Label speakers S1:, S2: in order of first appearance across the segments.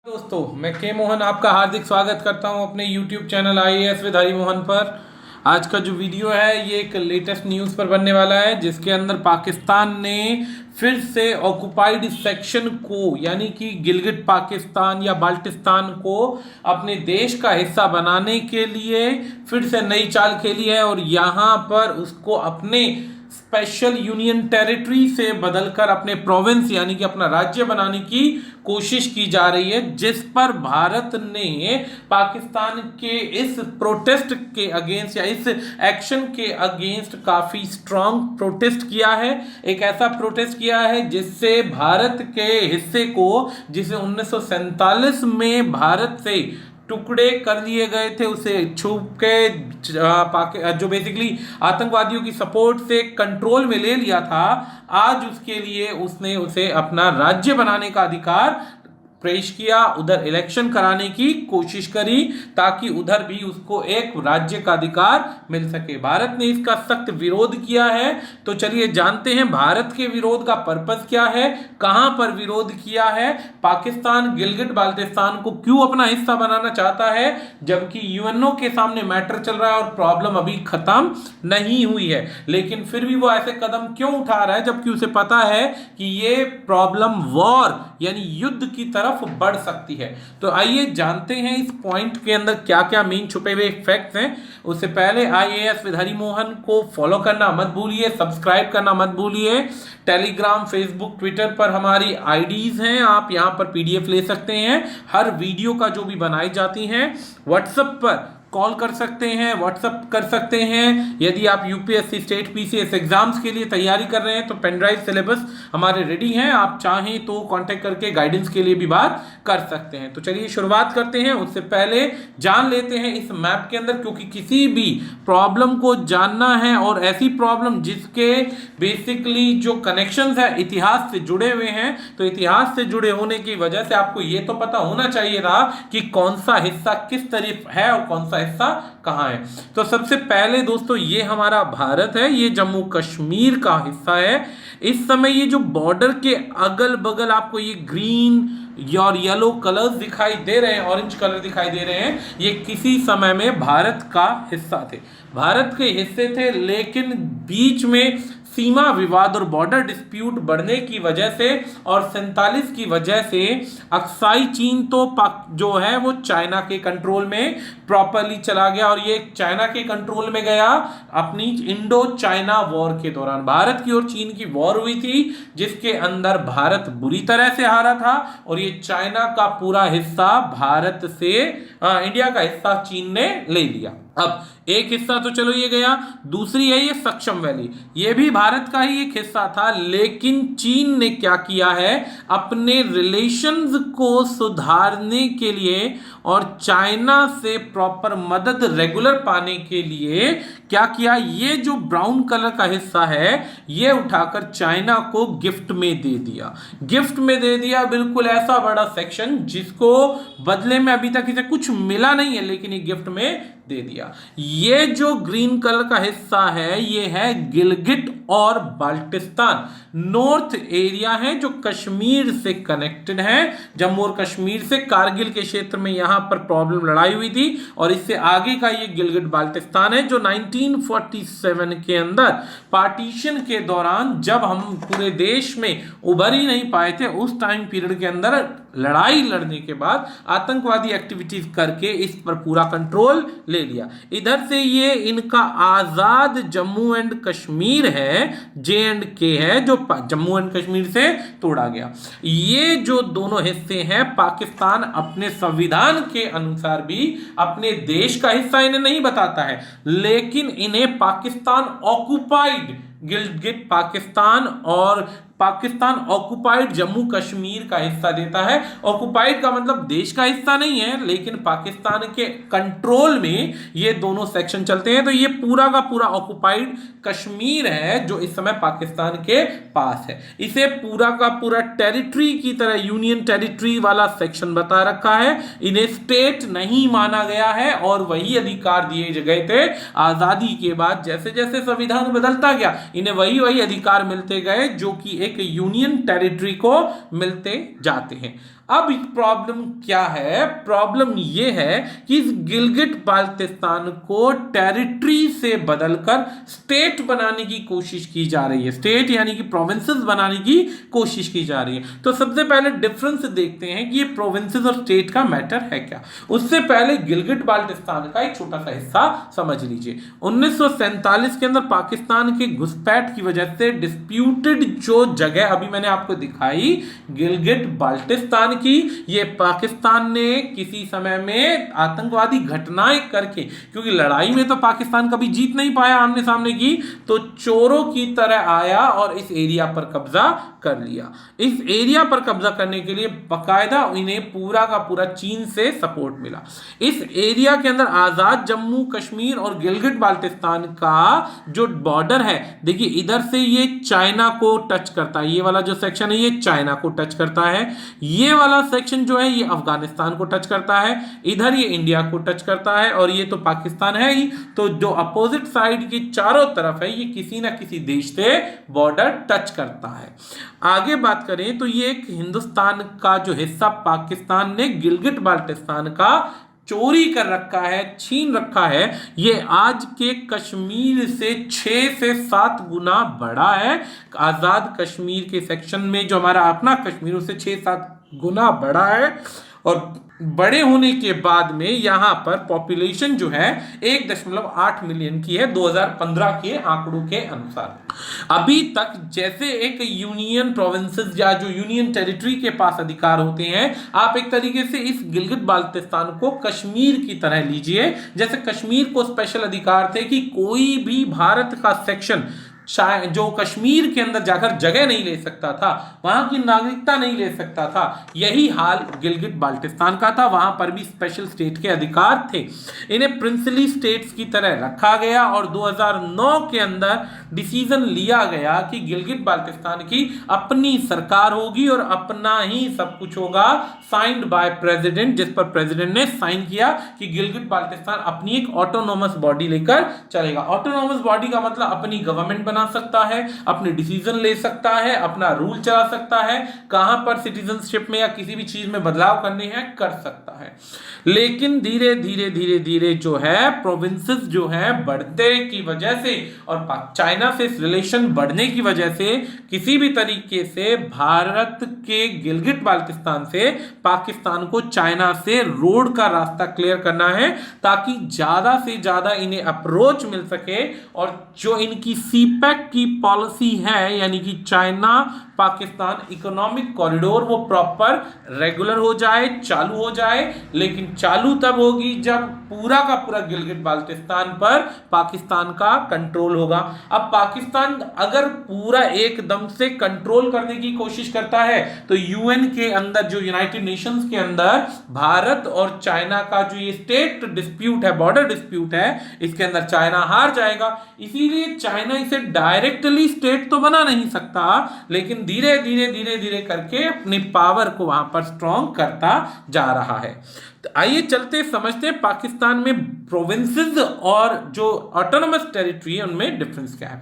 S1: दोस्तों, मैं के मोहन आपका हार्दिक स्वागत करता हूं अपने YouTube channel IAS with Hari Mohan पर। आज का जो वीडियो है ये एक लेटेस्ट न्यूज़ पर बनने वाला है, जिसके अंदर पाकिस्तान ने फिर से ऑक्युपाइड सेक्शन को यानी कि गिलगिट पाकिस्तान या बाल्टिस्तान को अपने देश का हिस्सा बनाने के लिए फिर से नई चाल खेली है और यहाँ पर उसको अपने स्पेशल यूनियन टेरिटरी से बदलकर अपने प्रोविंस यानी कि अपना राज्य बनाने की कोशिश की जा रही है, जिस पर भारत ने पाकिस्तान के इस प्रोटेस्ट के अगेंस्ट या इस एक्शन के अगेंस्ट काफी स्ट्रांग प्रोटेस्ट किया है। एक ऐसा प्रोटेस्ट किया है जिससे भारत के हिस्से को, जिसे 1947 में भारत से टुकड़े कर दिए गए थे, उसे छुप के जो बेसिकली आतंकवादियों की सपोर्ट से कंट्रोल में ले लिया था, आज उसके लिए उसने उसे अपना राज्य बनाने का अधिकार पेश किया, उधर इलेक्शन कराने की कोशिश करी ताकि उधर भी उसको एक राज्य का अधिकार मिल सके। भारत ने इसका सख्त विरोध किया है। तो चलिए जानते हैं भारत के विरोध का पर्पस क्या है, कहां पर विरोध किया है। पाकिस्तान गिलगिट बाल्टिस्तान को क्यों अपना हिस्सा बनाना चाहता है, जबकि यूएनओ के सामने मैटर चल रहा है और प्रॉब्लम अभी खत्म नहीं हुई है, लेकिन फिर भी वो ऐसे कदम क्यों उठा रहा है जबकि उसे पता है कि ये प्रॉब्लम वॉर यानी युद्ध की तरफ बढ़ सकती है। तो आइए जानते हैं इस पॉइंट के अंदर क्या क्या मेन छुपे हुए फैक्ट्स हैं। उससे पहले IAS विद हरि मोहन को फॉलो करना मत भूलिए, सब्सक्राइब करना मत भूलिए। टेलीग्राम, फेसबुक, ट्विटर पर हमारी आईडीज हैं, आप यहां पर PDF ले सकते हैं हर वीडियो का जो भी बनाई जाती हैं। व्हाट्सएप पर कॉल कर सकते हैं, व्हाट्सएप कर सकते हैं। यदि आप UPSC स्टेट PCS एग्जाम्स के लिए तैयारी कर रहे हैं तो पेनड्राइव सिलेबस हमारे रेडी हैं, आप चाहें तो कांटेक्ट करके गाइडेंस के लिए भी बात कर सकते हैं। तो चलिए शुरुआत करते हैं। उससे पहले जान लेते हैं इस मैप के अंदर, क्योंकि किसी भी प्रॉब्लम को जानना है और ऐसी प्रॉब्लम जिसके बेसिकली जो कनेक्शंस है इतिहास से जुड़े हुए हैं, तो इतिहास से जुड़े होने की वजह से आपको ये तो पता होना चाहिए था कि कौन सा हिस्सा किस तरफ है और कौन सा हिस्सा कहां है। तो सबसे पहले दोस्तों ये हमारा भारत है, ये जम्मू कश्मीर का हिस्सा है। इस समय ये जो बॉर्डर के अगल बगल आपको ये ग्रीन और येलो कलर्स दिखाई दे रहे हैं, ऑरेंज कलर दिखाई दे रहे हैं, ये किसी समय में भारत का हिस्सा थे, भारत के हिस्से थे, लेकिन बीच में सीमा विवाद और बॉर्डर डिस्प्यूट बढ़ने की वजह से और 47 की वजह से अक्साई चीन तो जो है वो चाइना के कंट्रोल में प्रॉपरली चला गया, और ये चाइना के कंट्रोल में गया अपनी इंडो चाइना वॉर के दौरान। भारत की और चीन की वॉर हुई थी जिसके अंदर भारत बुरी तरह से हारा था, और ये चाइना का पूरा हिस्सा भारत से इंडिया का हिस्सा चीन ने ले लिया। अब एक हिस्सा तो चलो ये गया, दूसरी है ये सक्षम वैली, ये भी भारत का ही एक हिस्सा था, लेकिन चीन ने क्या किया है, अपने रिलेशंस को सुधारने के लिए और चाइना से प्रॉपर मदद रेगुलर पाने के लिए क्या किया, ये जो ब्राउन कलर का हिस्सा है ये उठाकर चाइना को गिफ्ट में दे दिया। गिफ्ट में दे दिया बिल्कुल ऐसा बड़ा सेक्शन जिसको बदले में अभी तक इसे कुछ मिला नहीं है, लेकिन ये गिफ्ट में दे दिया। ये जो ग्रीन कलर का हिस्सा है ये है गिलगिट और बाल्टिस्तान, नॉर्थ एरिया है जो कश्मीर से कनेक्टेड है, जम्मू और कश्मीर से। कारगिल के क्षेत्र में यहां पर प्रॉब्लम लड़ाई हुई थी, और इससे आगे का ये गिलगिट बाल्टिस्तान है जो 1947 के अंदर पार्टीशन के दौरान, जब हम पूरे देश में उभर ही नहीं पाए थे, उस टाइम पीरियड के अंदर लड़ाई लड़ने के बाद आतंकवादी एक्टिविटीज करके इस पर पूरा कंट्रोल ले लिया। इधर से ये इनका आजाद जम्मू एंड कश्मीर है, J&K है, जो जम्मू एंड कश्मीर से तोड़ा गया। ये जो दोनों हिस्से हैं पाकिस्तान अपने संविधान के अनुसार भी अपने देश का हिस्सा इन्हें नहीं बताता है, लेकिन इन्हें पाकिस्तान ऑक्युपाइड गिलगिट पाकिस्तान और पाकिस्तान ऑक्युपाइड जम्मू कश्मीर का हिस्सा देता है। ऑक्युपाइड का मतलब देश का हिस्सा नहीं है, लेकिन पाकिस्तान के कंट्रोल में ये दोनों सेक्शन चलते हैं। तो ये पूरा का पूरा ऑक्युपाइड कश्मीर है जो इस समय पाकिस्तान के पास है। इसे पूरा का पूरा टेरिटरी की तरह यूनियन टेरिटरी वाला सेक्शन बता रखा है। इन्हें स्टेट नहीं माना गया है और वही अधिकार दिए गए थे आजादी के बाद। जैसे जैसे संविधान बदलता गया इन्हें वही वही अधिकार मिलते गए जो कि एक यूनियन टेरिटरी को मिलते जाते हैं। अब प्रॉब्लम क्या है? प्रॉब्लम ये है कि इस गिलगिट बाल्टिस्तान को टेरिटरी से बदलकर स्टेट बनाने की कोशिश की जा रही है। स्टेट यानी कि प्रोविंसेस बनाने की कोशिश की जा रही है। तो सबसे पहले डिफरेंस देखते हैं कि ये प्रोविंसेस और स्टेट का मैटर है क्या। उससे पहले गिलगिट बाल्टिस्तान का एक छोटा सा हिस्सा समझ लीजिए। 1947 के अंदर पाकिस्तान के घुसपैठ की वजह से डिस्प्यूटेड जो जगह अभी मैंने आपको दिखाई गिलगिट बाल्टिस्तान की, ये पाकिस्तान ने किसी समय में आतंकवादी घटनाएं करके, क्योंकि लड़ाई में तो पाकिस्तान कभी जीत नहीं पाया आमने सामने की, तो चोरों की तरह आया और इस एरिया पर कब्जा कर लिया। इस एरिया पर कब्जा करने के लिए बकायदा इन्हें पूरा का पूरा चीन से सपोर्ट मिला। इस एरिया के अंदर आजाद जम्मू कश्मीर और गिलगिट बाल्टिस्तान का जो बॉर्डर है, देखिए इधर से ये चाइना को टच करता है, ये वाला जो सेक्शन है ये चाइना को टच करता है, ये वाला सेक्शन जो है ये अफगानिस्तान को टच करता है, इधर ये इंडिया को टच करता है, और ये तो पाकिस्तान है ही। तो जो अपोजिट साइड की चारों तरफ है ये किसी ना किसी देश से बॉर्डर टच करता है। आगे बात करें तो ये एक हिंदुस्तान का जो हिस्सा पाकिस्तान ने गिलगिट बाल्टिस्तान का चोरी कर रखा है, छीन रखा है, ये आज के कश्मीर से 6 से 7 गुना बड़ा है। आजाद कश्मीर के सेक्शन में जो हमारा अपना कश्मीर उससे 6-7 गुना बड़ा है, और बड़े होने के बाद में यहां पर पॉपुलेशन जो है 1.8 मिलियन की है 2015 के आंकड़ों के अनुसार। अभी तक जैसे एक यूनियन प्रोविंसेस या जो यूनियन टेरिटरी के पास अधिकार होते हैं, आप एक तरीके से इस गिलगिट बाल्टिस्तान को कश्मीर की तरह लीजिए। जैसे कश्मीर को स्पेशल अधिकार थे कि कोई भी भारत का सेक्शन जो कश्मीर के अंदर जाकर जगह नहीं ले सकता था, वहां की नागरिकता नहीं ले सकता था, यही हाल गिलगिट बाल्टिस्तान का था। वहां पर भी स्पेशल स्टेट के अधिकार थे। इन्हें प्रिंसली स्टेट्स की तरह रखा गया और 2009 के अंदर डिसीजन लिया गया कि गिलगिट बाल्टिस्तान की अपनी सरकार होगी और अपना ही सब कुछ होगा, साइंड बाय प्रेसिडेंट, जिस पर प्रेसिडेंट ने साइन किया कि गिलगिट बाल्टिस्तान अपनी एक ऑटोनोमस बॉडी लेकर चलेगा। ऑटोनोमस बॉडी का मतलब अपनी गवर्नमेंट बना सकता है, अपने डिसीजन ले सकता है, अपना रूल चला सकता है, कहां पर सिटीजनशिप में या किसी भी चीज में बदलाव करने हैं कर सकता है। लेकिन धीरे धीरे धीरे धीरे जो है प्रोविंसेस जो है बढ़ते की वजह से और चाइना से रिलेशन बढ़ने की वजह से किसी भी तरीके से भारत के गिलगिट बाल्टिस्तान से पाकिस्तान को चाइना से रोड का रास्ता क्लियर करना है, ताकि ज्यादा से ज्यादा इन्हें अप्रोच मिल सके और जो इनकी सीपैक की पॉलिसी है यानी कि चाइना पाकिस्तान इकोनॉमिक कॉरिडोर वो प्रॉपर रेगुलर हो जाए, चालू हो जाए। लेकिन चालू तब होगी जब पूरा का पूरा गिलगिट बाल्टिस्तान पर पाकिस्तान का कंट्रोल होगा। अब पाकिस्तान अगर पूरा एकदम से कंट्रोल करने की कोशिश करता है तो यूएन के अंदर, जो यूनाइटेड नेशंस के अंदर भारत और चाइना का जो ये स्टेट डिस्प्यूट है, बॉर्डर डिस्प्यूट है, इसके अंदर चाइना हार जाएगा। इसीलिए चाइना इसे डायरेक्टली स्टेट तो बना नहीं सकता, लेकिन धीरे धीरे धीरे धीरे करके अपनी पावर को वहां पर स्ट्रॉन्ग करता जा रहा है। तो आइए चलते समझते हैं पाकिस्तान में प्रोविंसेस और जो ऑटोनोमस टेरिटरी है उनमें डिफरेंस क्या है।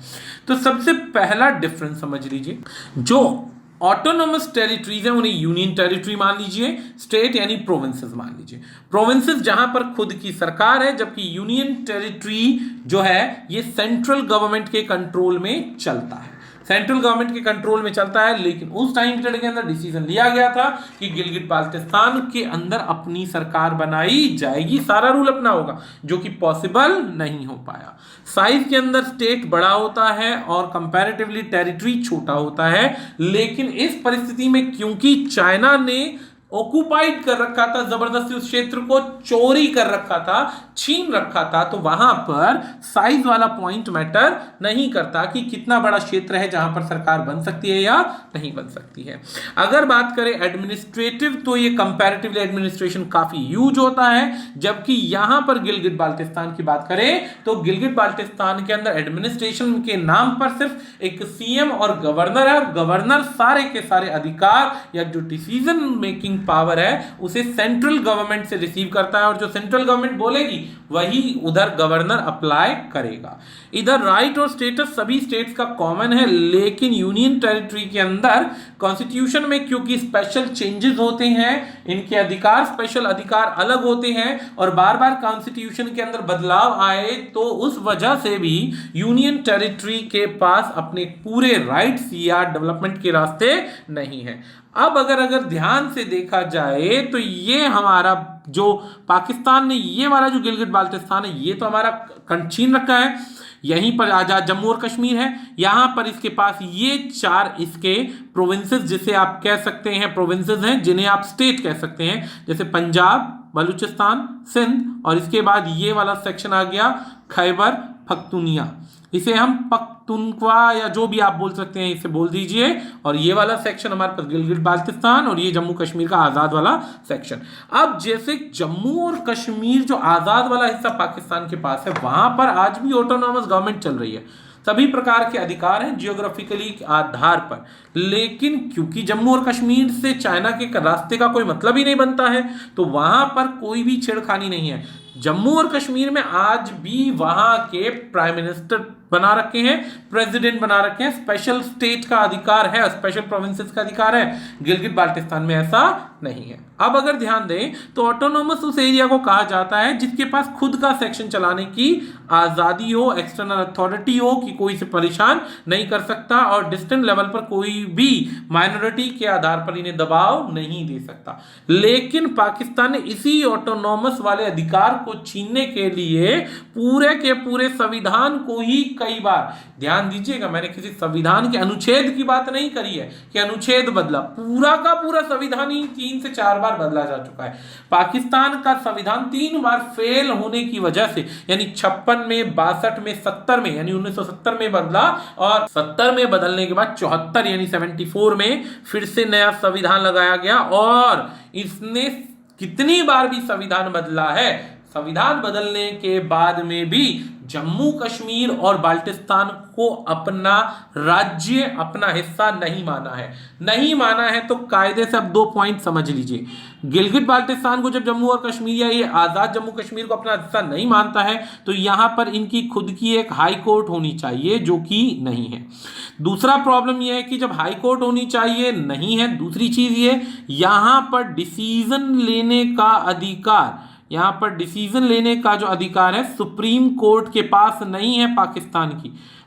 S1: तो सबसे पहला डिफरेंस समझ लीजिए, जो ऑटोनोमस टेरिटरीज है उन्हें यूनियन टेरिटरी मान लीजिए, स्टेट यानी प्रोविंसेस मान लीजिए। प्रोविंसेस जहां पर खुद की सरकार है, जबकि यूनियन टेरिटरी जो है ये सेंट्रल गवर्नमेंट के कंट्रोल में चलता है, सेंट्रल गवर्नमेंट के कंट्रोल में चलता है। लेकिन उस टाइम पीरियड के अंदर डिसीजन लिया गया था कि गिलगिट बाल्टिस्तान के अंदर अपनी सरकार बनाई जाएगी, सारा रूल अपना होगा, जो कि पॉसिबल नहीं हो पाया। साइज के अंदर स्टेट बड़ा होता है और कंपैरेटिवली टेरिटरी छोटा होता है। लेकिन इस परिस्थिति में क्योंकि चाइना ने ऑक्युपाइड कर रखा था, जबरदस्ती उस क्षेत्र को चोरी कर रखा था, छीन रखा था, तो वहां पर साइज वाला पॉइंट मैटर नहीं करता कि कितना बड़ा क्षेत्र है जहां पर सरकार बन सकती है या नहीं बन सकती है। अगर बात करें एडमिनिस्ट्रेटिव, तो ये कंपैरेटिवली एडमिनिस्ट्रेशन काफी ह्यूज होता है, जबकि यहां पर गिलगिट बाल्टिस्तान की बात करें तो गिलगिट बाल्टिस्तान के अंदर एडमिनिस्ट्रेशन के नाम पर सिर्फ एक सीएम और गवर्नर है, और गवर्नर सारे के सारे अधिकार या जो डिसीजन मेकिंग पावर है उसे सेंट्रल गवर्नमेंट से रिसीव करता है, और जो सेंट्रल गवर्नमेंट बोलेगी वही उधर गवर्नर अप्लाई करेगा। इधर राइट और स्टेटस सभी स्टेट्स का कॉमन है, लेकिन यूनियन टेरिटरी के अंदर कॉन्स्टिट्यूशन में क्योंकि स्पेशल चेंजेस होते हैं, इनके अधिकार, स्पेशल अधिकार अलग होते हैं और बार बार कॉन्स्टिट्यूशन के अंदर बदलाव आए, तो उस वजह से भी यूनियन टेरिटरी के पास अपने पूरे राइट्स या डेवलपमेंट के रास्ते नहीं है। अब अगर ध्यान से देखा जाए तो ये हमारा जो पाकिस्तान ने ये वाला जो गिलगित बाल्टिस्तान है, ये तो हमारा छीन रखा है। यहीं पर आजाद जम्मू और कश्मीर है, यहां पर इसके पास ये 4 इसके प्रोविंसेस, जिसे आप कह सकते हैं प्रोविंसेस हैं, जिन्हें आप स्टेट कह सकते हैं, जैसे पंजाब, बलूचिस्तान, सिंध और इसके बाद ये वाला सेक्शन आ गया खैबर पख्तूनिया, इसे हम पख्तूनख्वा या जो भी आप बोल सकते हैं इसे बोल दीजिए। और ये वाला सेक्शन हमारे पास गिलगित बाल्टिस्तान और ये जम्मू कश्मीर का आज़ाद वाला सेक्शन। अब जैसे जम्मू और कश्मीर जो आज़ाद वाला हिस्सा पाकिस्तान के पास है, वहां पर आज भी ऑटोनॉमस गवर्नमेंट चल रही है, सभी प्रकार के अधिकार हैं जियोग्राफिकली आधार पर, लेकिन क्योंकि जम्मू और कश्मीर से चाइना के रास्ते का कोई मतलब ही नहीं बनता है, तो वहां पर कोई भी छेड़खानी नहीं है। जम्मू और कश्मीर में आज भी वहां के प्राइम मिनिस्टर बना रखे हैं, प्रेसिडेंट बना रखे हैं, स्पेशल स्टेट का अधिकार है, स्पेशल प्रोविंसेस का अधिकार है। गिलगित बाल्टिस्तान में ऐसा नहीं है। अब अगर ध्यान दें तो ऑटोनोमस उस एरिया को कहा जाता है जिसके पास खुद का सेक्शन चलाने की आजादी हो, एक्सटर्नल अथॉरिटी हो कि कोई से परेशान नहीं कर सकता और डिस्टेंट लेवल पर कोई भी माइनॉरिटी के आधार पर इन्हें दबाव नहीं दे सकता। लेकिन पाकिस्तान ने इसी ऑटोनोमस वाले अधिकार को छीनने के लिए पूरे के पूरे संविधान को ही कई बार, ध्यान दीजिएगा, मैंने किसी संविधान के अनुच्छेद की बात नहीं करी है कि अनुच्छेद बदला, पूरा का पूरा संविधान ही 3 से 4 बार बदला जा चुका है। पाकिस्तान का संविधान 3 बार फेल होने की वजह से, यानी 56 में, 62 में, 70 में, यानी 1970 में बदला और 70 में बदलने के बाद 74 यानी 74 में फिर से नया संविधान लगाया गया। और इसने कितनी बार भी संविधान बदला है, संविधान बदलने के बाद में भी जम्मू कश्मीर और बाल्टिस्तान को अपना राज्य, अपना हिस्सा नहीं माना है। नहीं माना है तो कायदे से अब 2 पॉइंट समझ लीजिए। गिलगित बाल्टिस्तान को जब जम्मू और कश्मीर या ये आजाद जम्मू कश्मीर को अपना हिस्सा नहीं मानता है तो यहां पर इनकी खुद की एक हाई कोर्ट होनी चाहिए, जो कि नहीं है। दूसरा प्रॉब्लम यह है कि जब हाई कोर्ट होनी चाहिए, नहीं है। दूसरी चीज ये, यहां पर डिसीजन लेने का अधिकार, यहां पर डिसीजन लेने का जो अधिकार है सुप्रीम कोर्ट के पास नहीं है।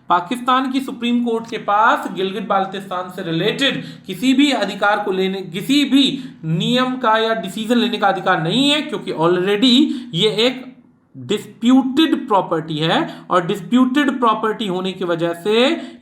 S1: पाकिस्तान की सुप्रीम कोर्ट के पास गिलगित बाल्टिस्तान से रिलेटेड किसी भी अधिकार को लेने, किसी भी नियम का या डिसीजन लेने का अधिकार नहीं है, क्योंकि ऑलरेडी ये एक डिस्प्यूटेड प्रॉपर्टी है और डिस्प्यूटेड प्रॉपर्टी होने की वजह से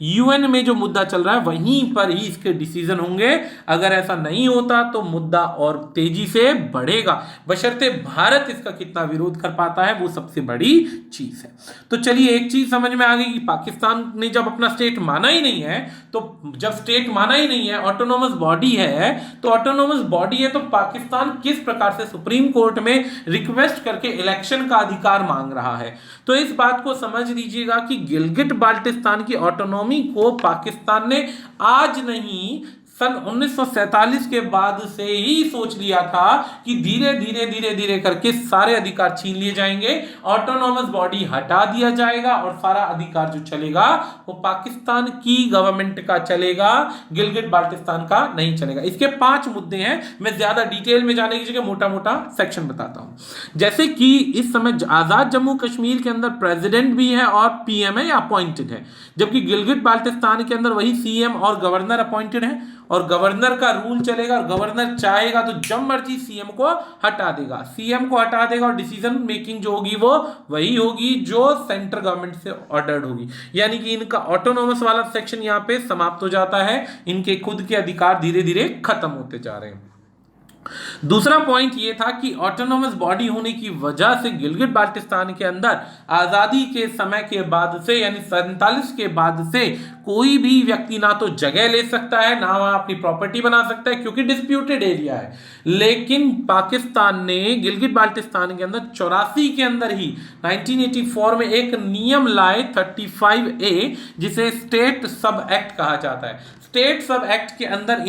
S1: यूएन में जो मुद्दा चल रहा है वहीं पर ही इसके डिसीजन होंगे। अगर ऐसा नहीं होता तो मुद्दा और तेजी से बढ़ेगा, बशर्ते भारत इसका कितना विरोध कर पाता है, वो सबसे बड़ी चीज है। तो चलिए एक चीज समझ में आ गई कि पाकिस्तान ने जब अपना स्टेट माना ही नहीं है, तो जब स्टेट माना ही नहीं है, ऑटोनोमस बॉडी है, तो ऑटोनोमस बॉडी है तो पाकिस्तान किस प्रकार से सुप्रीम कोर्ट में रिक्वेस्ट करके इलेक्शन का अधिकार मांग रहा है। तो इस बात को समझ लीजिएगा कि गिलगित बाल्टिस्तान की ऑटोनॉमी को पाकिस्तान ने आज नहीं, सन 1947 के बाद से ही सोच लिया था कि धीरे धीरे करके सारे अधिकार छीन लिए जाएंगे, ऑटोनॉमस बॉडी हटा दिया जाएगा और सारा अधिकार जो चलेगा वो पाकिस्तान की गवर्नमेंट का चलेगा, गिलगित बाल्टिस्तान का नहीं चलेगा। इसके 5 मुद्दे हैं, मैं ज्यादा डिटेल में जाने की जगह मोटा मोटा सेक्शन बताता हूं। जैसे कि इस समय आजाद जम्मू कश्मीर के अंदर प्रेसिडेंट भी है और पीएम है या अपॉइंटेड है, जबकि गिलगित बाल्टिस्तान के अंदर वही सीएम और गवर्नर अपॉइंटेड है और गवर्नर का रूल चलेगा और गवर्नर चाहेगा तो जब मर्जी सीएम को हटा देगा, सीएम को हटा देगा और डिसीजन मेकिंग जो होगी वो वही होगी जो सेंट्रल गवर्नमेंट से ऑर्डर्ड होगी। यानी कि इनका ऑटोनोमस वाला सेक्शन यहां पे समाप्त हो जाता है, इनके खुद के अधिकार धीरे धीरे खत्म होते जा रहे हैं। दूसरा पॉइंट यह था कि ऑटोनोमस बॉडी होने की वजह से गिलगित बाल्टिस्तान के अंदर आजादी के समय के बाद से, यानी 47 के बाद से कोई भी व्यक्ति ना तो जगह ले सकता है, ना वहां अपनी प्रॉपर्टी बना सकता है, क्योंकि डिस्प्यूटेड एरिया है। लेकिन पाकिस्तान ने गिलगित बाल्टिस्तान के अंदर 84 के अंदर ही 1984 में एक नियम लाए 35A, जिसे स्टेट सब एक्ट कहा जाता है। स्टेट सब एक्ट के अंदर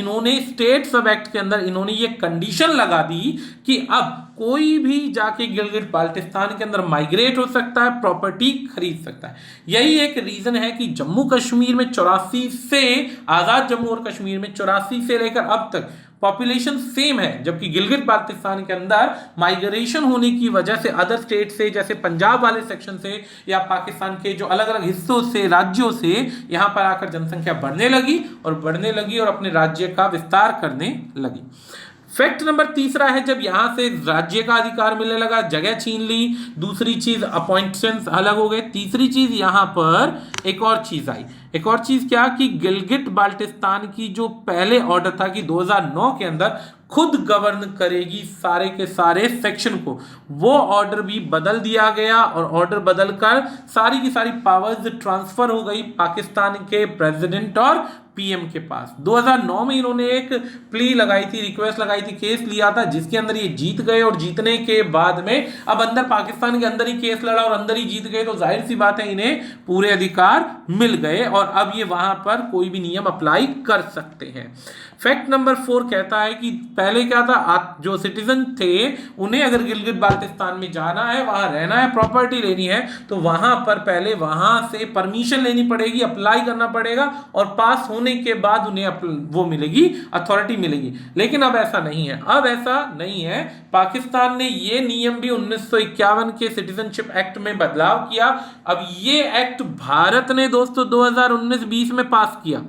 S1: इन्होंने ये कंडीशन लगा दी कि अब कोई भी जाके गिलगिट बाल्टिस्तान के अंदर माइग्रेट हो सकता है, प्रॉपर्टी खरीद सकता है। यही एक रीजन है कि जम्मू कश्मीर में 84 से, आजाद जम्मू और कश्मीर में 84 से लेकर अब तक पॉपुलेशन सेम है, जबकि गिलगिट बाल्टिस्तान के अंदर माइग्रेशन होने की वजह से अदर स्टेट से, जैसे पंजाब वाले सेक्शन से या पाकिस्तान के जो अलग अलग हिस्सों से, राज्यों से यहां पर आकर जनसंख्या बढ़ने लगी और अपने राज्य का विस्तार करने लगी। फैक्ट नंबर तीसरा है, जब यहां से राज्य का अधिकार मिलने लगा, जगह छीन ली। दूसरी चीज अपॉइंटमेंट्स अलग हो गए। तीसरी चीज यहां पर एक और चीज आई। एक और चीज क्या कि गिलगिट बाल्टिस्तान की जो पहले ऑर्डर था कि 2009 के अंदर खुद गवर्न करेगी सारे के सारे सेक्शन को, वो ऑर्डर भी बदल दिया गया और ऑर्डर बदलकर सारी की सारी पावर्स ट्रांसफर हो गई पाकिस्तान के प्रेसिडेंट और पीएम के पास। 2009 में इन्होंने एक प्ली लगाई थी, रिक्वेस्ट लगाई थी, केस लिया था, जिसके अंदर ये जीत गए और जीतने के बाद में अब अंदर पाकिस्तान के अंदर ही केस लड़ा और अंदर ही जीत गए, तो जाहिर सी बात है इन्हें पूरे अधिकार मिल गए और अब ये वहां पर कोई भी नियम अप्लाई कर सकते हैं। फैक्ट नंबर 4 कहता है कि पहले क्या था, जो सिटीजन थे उन्हें अगर गिलगिट बाल्टिस्तान में जाना है, वहां रहना है, प्रॉपर्टी लेनी है, तो वहां पर पहले वहां से परमिशन लेनी पड़ेगी, अप्लाई करना पड़ेगा और पास होने के बाद उन्हें वो मिलेगी, अथॉरिटी मिलेगी। लेकिन अब ऐसा नहीं है, पाकिस्तान ने ये नियम भी 1951 के सिटीजनशिप एक्ट में बदलाव किया। अब ये एक्ट भारत ने दोस्तों 2019-20 में पास किया,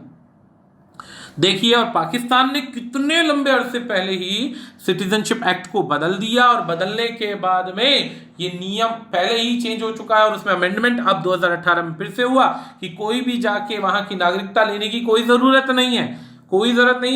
S1: देखिए, और पाकिस्तान ने कितने लंबे अरसे पहले ही सिटीजनशिप एक्ट को बदल दिया और बदलने के बाद में ये नियम पहले ही चेंज हो चुका है और उसमें अमेंडमेंट अब 2018 में फिर से हुआ कि कोई भी जाके वहां की नागरिकता लेने की कोई जरूरत नहीं है,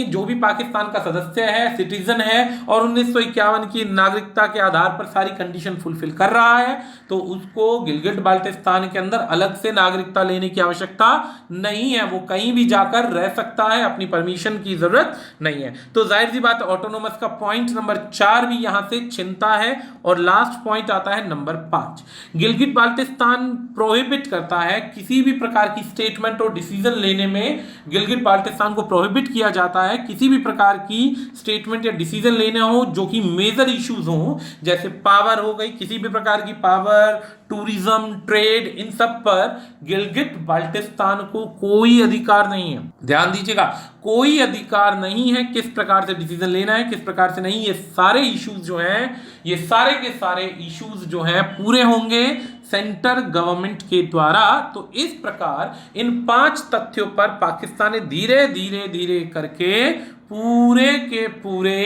S1: जो भी पाकिस्तान का सदस्य है, सिटीजन है और 1951 की नागरिकता के आधार पर सारी कंडीशन फुलफिल कर रहा है, तो उसको गिलगिट बाल्टिस्तान के अंदर अलग से नागरिकता लेने की आवश्यकता नहीं है, वो कहीं भी जाकर रह सकता है, अपनी परमिशन की जरूरत नहीं है। तो जाहिर सी बात, ऑटोनोमस का पॉइंट नंबर 4 भी यहां से छिनता है। और लास्ट पॉइंट आता है नंबर 5, गिलगिट बाल्टिस्तान प्रोहिबिट करता है किसी भी प्रकार की स्टेटमेंट और डिसीजन लेने में, गिलगिट बाल्टिस्तान को प्रोहिबिट किया जाता है किसी भी प्रकार की स्टेटमेंट या डिसीजन लेने हो जो कि मेजर इश्यूज हो, जैसे पावर हो गई, किसी भी प्रकार की पावर, टूरिज्म, ट्रेड, इन सब पर गिलगिट बाल्टिस्तान को कोई अधिकार नहीं है। ध्यान दीजिएगा, कोई अधिकार नहीं है किस प्रकार से डिसीजन लेना है, किस प्रकार से नहीं। ये सारे इश्यूज जो हैं, ये सारे के सारे इश्यूज जो हैं पूरे होंगे सेंट्रल गवर्नमेंट के द्वारा। तो इस प्रकार इन 5 तथ्यों पर पाकिस्तान ने धीरे धीरे धीरे करके पूरे के पूरे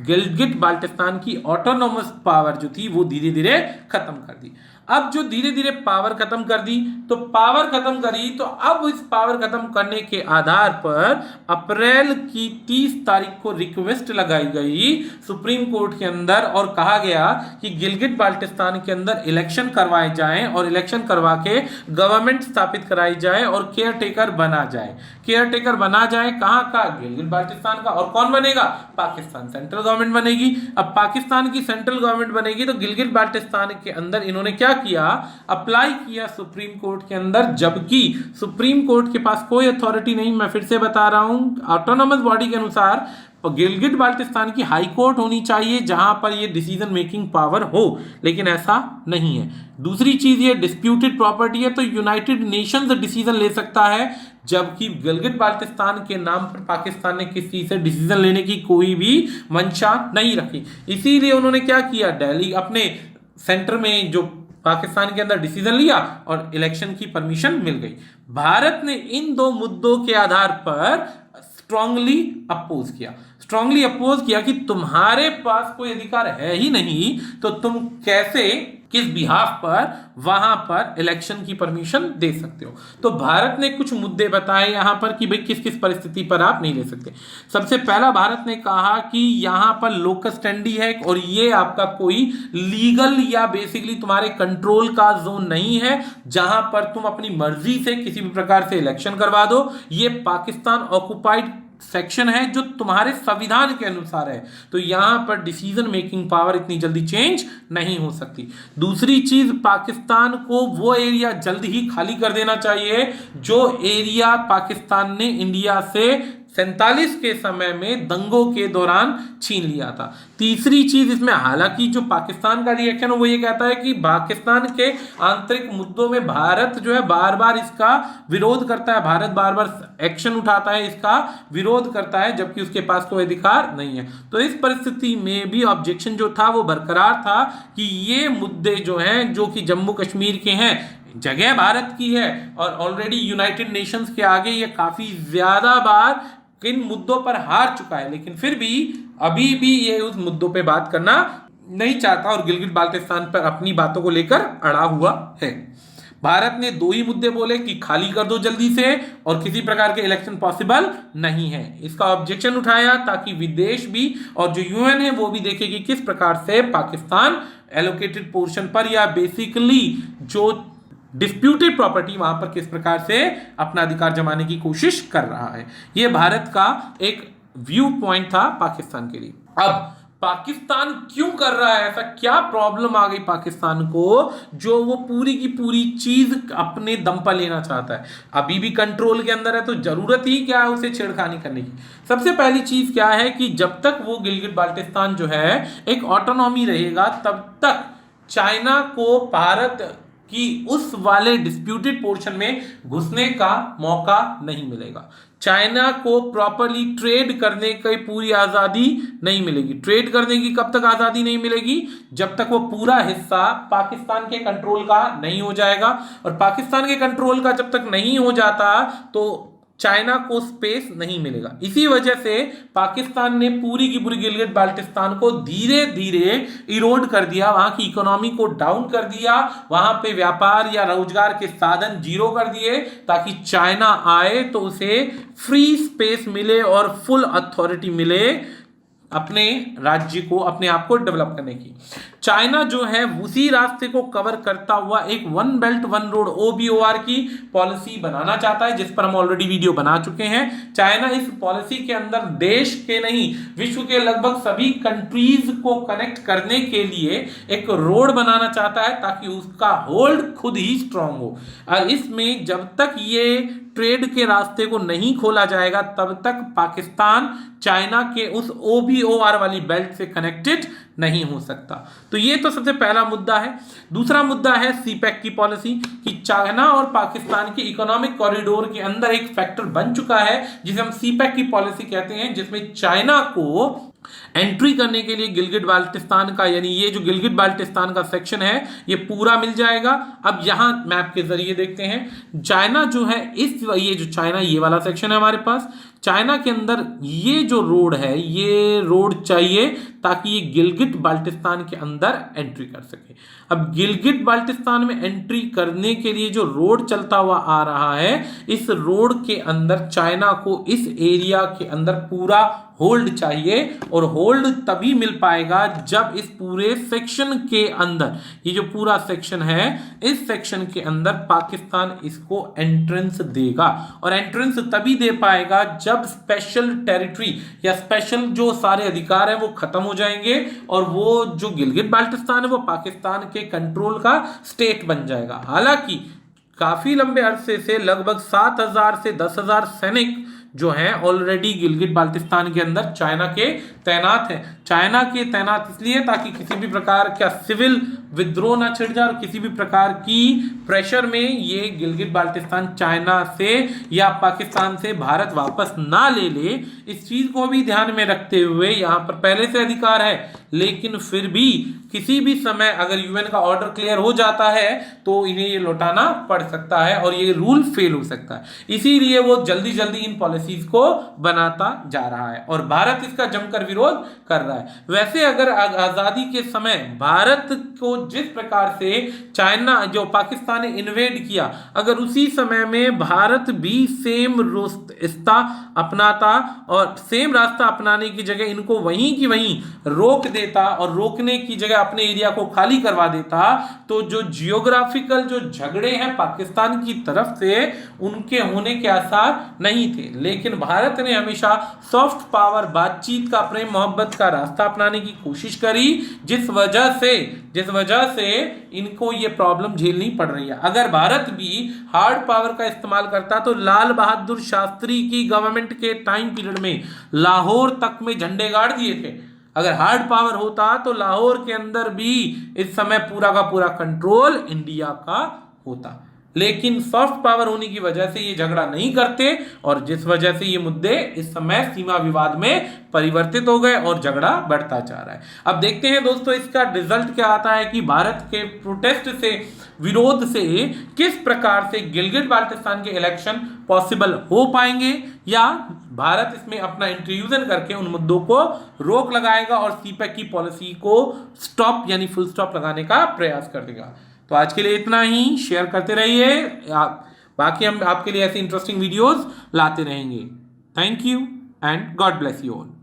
S1: गिलगिट बाल्टिस्तान की ऑटोनोमस पावर जो थी वो धीरे धीरे खत्म कर दी। अब जो धीरे धीरे पावर खत्म कर दी, तो अब इस पावर खत्म करने के आधार पर अप्रैल की 30 तारीख को रिक्वेस्ट लगाई गई सुप्रीम कोर्ट के अंदर और कहा गया कि गिलगिट बाल्टिस्तान के अंदर इलेक्शन करवाए जाएं और इलेक्शन करवा के गवर्नमेंट स्थापित कराई जाए और केयर टेकर बना जाए। कहां का? गिलगिट बाल्टिस्तान का। और कौन बनेगा? पाकिस्तान सेंट्रल गवर्नमेंट बनेगी। अब पाकिस्तान की सेंट्रल गवर्नमेंट बनेगी तो गिलगिट बाल्टिस्तान के अंदर इन्होंने क्या किया? अप्लाई किया सुप्रीम कोर्ट के अंदर, जबकि सुप्रीम कोर्ट के पास कोई अथॉरिटी नहीं। मैं फिर से बता रहा हूं, ऑटोनोमस बॉडी के अनुसार गिलगिट बाल्टिस्तान की हाई कोर्ट होनी चाहिए जहां पर ये डिसीजन मेकिंग पावर हो, लेकिन ऐसा नहीं है। दूसरी चीज ये डिस्प्यूटेड प्रॉपर्टी है तो यूनाइटेड नेशंस डिसीजन ले सकता है, जबकि गिलगिट बाल्टिस्तान के नाम पर पाकिस्तान ने किसी से डिसीजन लेने की कोई भी मंशा नहीं रखी। इसीलिए उन्होंने क्या किया, दिल्ली अपने सेंटर में जो पाकिस्तान के अंदर डिसीजन लिया और इलेक्शन की परमिशन मिल गई। भारत ने इन 2 मुद्दों के आधार पर स्ट्रांगली अपोज किया कि तुम्हारे पास कोई अधिकार है ही नहीं, तो तुम कैसे, किस बिहाफ पर वहां पर इलेक्शन की परमिशन दे सकते हो। तो भारत ने कुछ मुद्दे बताए यहां पर कि भाई किस किस परिस्थिति पर आप नहीं ले सकते। सबसे पहला भारत ने कहा कि यहां पर लोकस स्टैंडी है और ये आपका कोई लीगल या बेसिकली तुम्हारे कंट्रोल का जोन नहीं है जहां पर तुम अपनी मर्जी से किसी भी प्रकार से इलेक्शन करवा दो। ये पाकिस्तान ऑक्युपाइड सेक्शन है जो तुम्हारे संविधान के अनुसार है, तो यहां पर डिसीजन मेकिंग पावर इतनी जल्दी चेंज नहीं हो सकती। दूसरी चीज, पाकिस्तान को वो एरिया जल्दी ही खाली कर देना चाहिए जो एरिया पाकिस्तान ने इंडिया से 47 के समय में दंगों के दौरान छीन लिया था। तीसरी चीज इसमें, हालांकि जो पाकिस्तान का रिएक्शन है वो ये कहता है कि पाकिस्तान के आंतरिक मुद्दों में भारत जो है बार बार इसका विरोध करता है, भारत बार बार एक्शन उठाता है, इसका विरोध करता है, जबकि उसके पास कोई अधिकार नहीं है। तो इस परिस्थिति में भी ऑब्जेक्शन जो था वो बरकरार था कि ये मुद्दे जो हैं, जो कि जम्मू कश्मीर के हैं, जगह भारत की है और ऑलरेडी यूनाइटेड नेशंस के आगे ये काफी ज्यादा बार किन मुद्दों पर हार चुका है, लेकिन फिर भी अभी भी ये उस मुद्दों पे बात करना नहीं चाहता और गिलगित बाल्टिस्तान पर अपनी बातों को लेकर अड़ा हुआ है। भारत ने दो ही मुद्दे बोले कि खाली कर दो जल्दी से और किसी प्रकार के इलेक्शन पॉसिबल नहीं है। इसका ऑब्जेक्शन उठाया ताकि विदेश भी और जो यूएन है वो भी देखे कि किस प्रकार से पाकिस्तान एलोकेटेड पोर्शन पर या बेसिकली जो डिस्प्यूटेड प्रॉपर्टी वहां पर किस प्रकार से अपना अधिकार जमाने की कोशिश कर रहा है। यह भारत का एक व्यू पॉइंट था पाकिस्तान के लिए। अब पाकिस्तान क्यों कर रहा है ऐसा, क्या प्रॉब्लम आ गई पाकिस्तान को जो वो पूरी की पूरी चीज अपने दम पर लेना चाहता है? अभी भी कंट्रोल के अंदर है तो जरूरत ही क्या है उसे छेड़खानी करने की। सबसे पहली चीज क्या है कि जब तक वो गिलगित बाल्टिस्तान जो है एक ऑटोनॉमी रहेगा तब तक चाइना को भारत कि उस वाले डिस्प्यूटेड पोर्शन में घुसने का मौका नहीं मिलेगा। चाइना को प्रॉपरली ट्रेड करने की पूरी आजादी नहीं मिलेगी। ट्रेड करने की कब तक आजादी नहीं मिलेगी? जब तक वो पूरा हिस्सा पाकिस्तान के कंट्रोल का नहीं हो जाएगा, और पाकिस्तान के कंट्रोल का जब तक नहीं हो जाता तो चाइना को स्पेस नहीं मिलेगा। इसी वजह से पाकिस्तान ने पूरी की पूरी गिलगित बाल्टिस्तान को धीरे धीरे इरोड कर दिया, वहां की इकोनॉमी को डाउन कर दिया, वहां पे व्यापार या रोजगार के साधन जीरो कर दिए ताकि चाइना आए तो उसे फ्री स्पेस मिले और फुल अथॉरिटी मिले अपने राज्य को, अपने आप को डेवलप करने की। चाइना जो है उसी रास्ते को कवर करता हुआ एक one belt one road OBOR की पॉलिसी बनाना चाहता है, जिस पर हम ऑलरेडी वीडियो बना चुके हैं। चाइना इस पॉलिसी के अंदर देश के नहीं विश्व के लगभग सभी कंट्रीज को कनेक्ट करने के लिए एक रोड बनाना चाहता है ताकि उसका होल्ड खुद ही स्ट्रांग हो। और इसमें जब तक ये ट्रेड के रास्ते को नहीं खोला जाएगा तब तक पाकिस्तान चाइना के उस OBOR वाली बेल्ट से कनेक्टेड नहीं हो सकता। तो ये तो सबसे पहला मुद्दा है। दूसरा मुद्दा है CPEC की पॉलिसी कि चाइना और पाकिस्तान के इकोनॉमिक कॉरिडोर के अंदर एक फैक्टर बन चुका है जिसे हम CPEC की पॉलिसी कहते हैं, जिसमें चाइना को एंट्री करने के लिए गिलगित बाल्टिस्तान का, यानी ये जो गिलगित बाल्टिस्तान का सेक्शन है ये पूरा मिल जाएगा। अब यहां मैप के जरिए देखते हैं, चाइना जो है ये जो चाइना ये वाला सेक्शन है हमारे पास, चाइना के अंदर ये जो रोड है ये रोड चाहिए ताकि ये गिलगित बाल्टिस्तान के अंदर एंट्री कर सके। अब गिलगित बाल्टिस्तान में एंट्री करने के लिए जो रोड चलता हुआ आ रहा है, इस रोड के अंदर चाइना को इस एरिया के अंदर पूरा होल्ड चाहिए, और होल्ड तभी मिल पाएगा जब इस पूरे सेक्शन के अंदर, ये जो पूरा सेक्शन है इस सेक्शन के अंदर पाकिस्तान इसको एंट्रेंस देगा। और एंट्रेंस तभी दे पाएगा जब स्पेशल टेरिटरी या स्पेशल जो सारे अधिकार है वो खत्म हो जाएंगे और वो जो गिलगित बाल्टिस्तान है वो पाकिस्तान के कंट्रोल का स्टेट बन जाएगा। हालांकि काफी लंबे अरसे से लगभग 7,000 से 10,000 सैनिक जो हैं ऑलरेडी गिलगित बाल्टिस्तान के अंदर चाइना के तैनात हैं। चाइना के तैनात इसलिए ताकि किसी भी प्रकार का सिविल विद्रोह ना छिड़ जाए और किसी भी प्रकार की प्रेशर में ये गिलगित बाल्टिस्तान चाइना से या पाकिस्तान से भारत वापस ना ले ले। इस चीज को भी ध्यान में रखते हुए यहाँ पर पहले से अधिकार है, लेकिन फिर भी किसी भी समय अगर यूएन का ऑर्डर क्लियर हो जाता है तो इन्हें ये लौटाना पड़ सकता है और ये रूल फेल हो सकता है। इसीलिए वो जल्दी जल्दी इन पॉलिसीज को बनाता जा रहा है और भारत इसका जमकर विरोध कर रहा है। वैसे अगर आजादी के समय भारत को जिस प्रकार से चाइना जो पाकिस्तान ने इन्वेड किया, अगर उसी समय में भारत भी सेम रास्ता अपनाता और सेम रास्ता अपनाने की जगह इनको वहीं की वहीं रोक देता और रोकने की जगह अपने एरिया को खाली करवा देता, तो जो जियोग्राफिकल जो झगड़े हैं पाकिस्तान की तरफ से उनके होने के आसार नहीं थे। लेकिन भारत ने हमेशा सॉफ्ट पावर, बातचीत का, प्रेम मोहब्बत का रास्ता अपनाने की कोशिश करी, जिस वजह से इनको ये प्रॉब्लम झेलनी पड़ रही है। अगर भारत भी हार्ड पावर का इस्तेमाल करता तो लाल बहादुर शास्त्री की गवर्नमेंट के टाइम पीरियड में लाहौर तक में झंडे गाड़ दिए थे। अगर हार्ड पावर होता तो लाहौर के अंदर भी इस समय पूरा का पूरा कंट्रोल इंडिया का होता। लेकिन सॉफ्ट पावर होने की वजह से ये झगड़ा नहीं करते और जिस वजह से ये मुद्दे इस समय सीमा विवाद में परिवर्तित हो गए और झगड़ा बढ़ता जा रहा है। अब देखते हैं दोस्तों इसका रिजल्ट क्या आता है कि भारत के प्रोटेस्ट से, विरोध से किस प्रकार से गिलगिट बाल्टिस्तान के इलेक्शन पॉसिबल हो पाएंगे या भारत इसमें अपना इंट्रूजन करके उन मुद्दों को रोक लगाएगा और सीपैक की पॉलिसी को स्टॉप यानी फुल स्टॉप लगाने का प्रयास कर देगा। तो आज के लिए इतना ही, शेयर करते रहिए, बाकी हम आपके लिए ऐसी इंटरेस्टिंग वीडियोस लाते रहेंगे। Thank you and God bless you all.